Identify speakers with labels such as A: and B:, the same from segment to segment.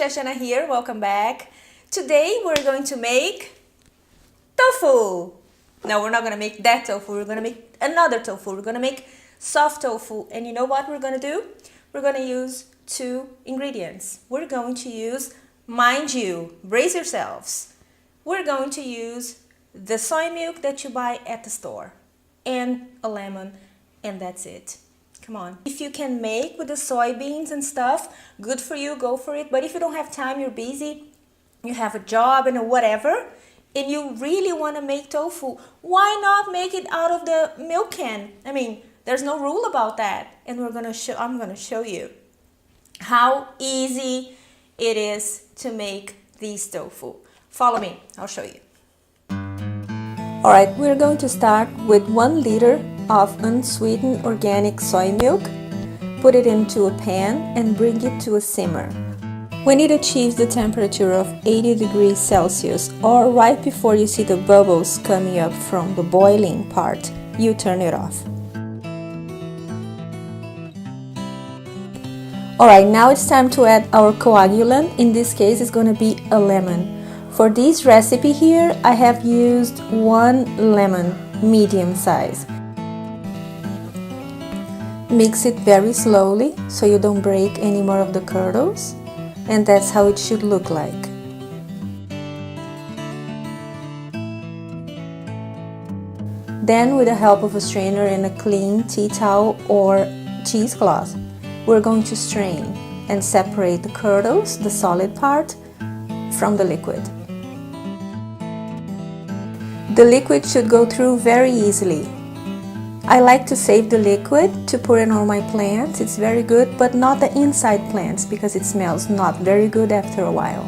A: guys, Jana here. Welcome back. Today we're going to make tofu. No, we're not going to make that tofu. We're going to make another tofu. We're going to make soft tofu. And you know what we're going to do? We're going to use two ingredients. We're going to use, mind you, brace yourselves. We're going to use the soy milk that you buy at the store and a lemon, and that's it. Come on. If you can make with the soybeans and stuff, good for you, go for it. But if you don't have time, you're busy, you have a job and whatever, and you really want to make tofu, why not make it out of the milk can? I mean, there's no rule about that. And I'm gonna show you how easy it is to make these tofu. Follow me, I'll show you. Alright, we're going to start with 1 liter of unsweetened organic soy milk. Put it into a pan and bring it to a simmer. When it achieves the temperature of 80 degrees Celsius, or right before you see the bubbles coming up from the boiling part, you turn it off. Alright, now it's time to add our coagulant. In this case, it's going to be a lemon. For this recipe here, I have used 1 lemon, medium size. Mix it very slowly so you don't break any more of the curdles, and that's how it should look like. Then, with the help of a strainer and a clean tea towel or cheesecloth, we're going to strain and separate the curdles, the solid part, from the liquid. The liquid should go through very easily. I like to save the liquid to put it on my plants. It's very good, but not the inside plants because it smells not very good after a while.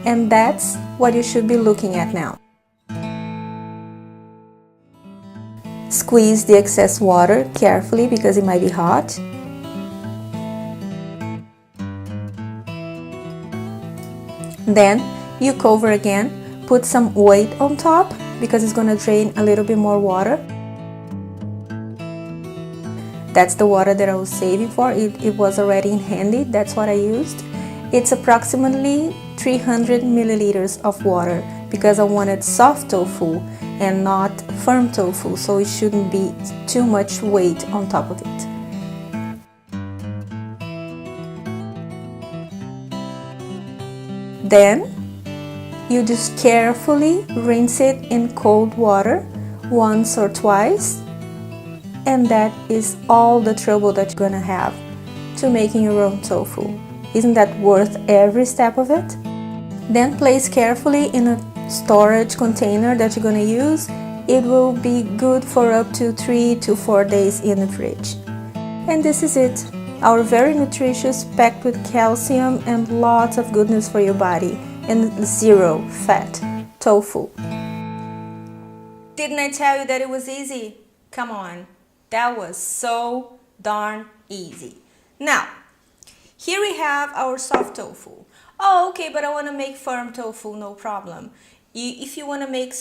A: And that's what you should be looking at now. Squeeze the excess water carefully because it might be hot. Then you cover again, put some weight on top because it's going to drain a little bit more water. That's the water that I was saving for. It was already in handy, that's what I used. It's approximately 300 milliliters of water because I wanted soft tofu and not firm tofu, so it shouldn't be too much weight on top of it. Then you just carefully rinse it in cold water once or twice, and that is all the trouble that you're gonna have to making your own tofu. Isn't that worth every step of it? Then place carefully in a storage container that you're gonna use. It will be good for up to 3 to 4 days in the fridge. And this is it. Our very nutritious, packed with calcium and lots of goodness for your body, and 0 fat tofu. Didn't I tell you that it was easy? Come on, that was so darn easy. Now, here we have our soft tofu. Oh, okay, but I want to make firm tofu, no problem. If you want to make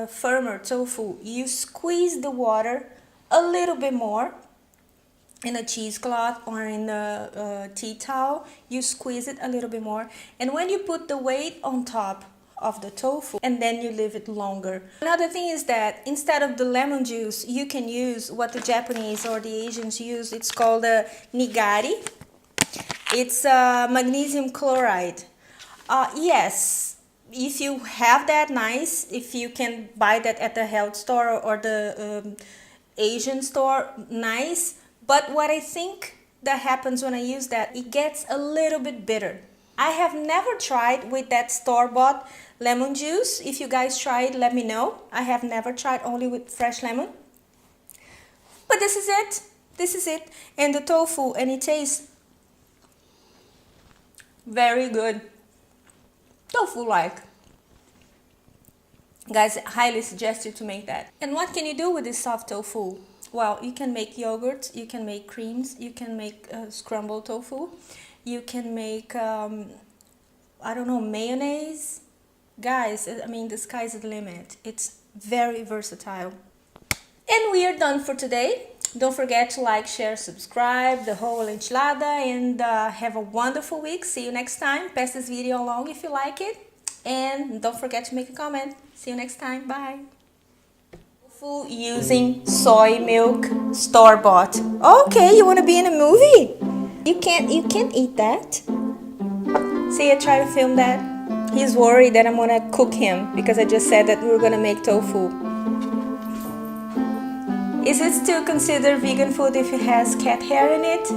A: firmer tofu, you squeeze the water a little bit more in a cheesecloth or in a tea towel. You squeeze it a little bit more, and when you put the weight on top of the tofu, and then you leave it longer. Another thing is that instead of the lemon juice, you can use what the Japanese or the Asians use. It's called nigari. It's magnesium chloride. Yes, if you have that, nice. If you can buy that at the health store or the Asian store, nice. But what I think that happens when I use that, it gets a little bit bitter. I have never tried with that store-bought lemon juice. If you guys tried, let me know. I have never tried, only with fresh lemon. But this is it. This is it. And the tofu, and it tastes very good. Tofu-like. Guys, I highly suggest you to make that. And what can you do with this soft tofu? Well, you can make yogurt, you can make creams, you can make scrambled tofu, you can make, I don't know, mayonnaise. Guys, I mean, the sky's the limit. It's very versatile. And we are done for today. Don't forget to like, share, subscribe, the whole enchilada, and have a wonderful week. See you next time. Pass this video along if you like it. And don't forget to make a comment. See you next time. Bye. Tofu using soy milk, store-bought. Okay, you want to be in a movie? You can't eat that. See, I try to film that. He's worried that I'm gonna cook him because I just said that we were gonna make tofu. Is it still considered vegan food if it has cat hair in it?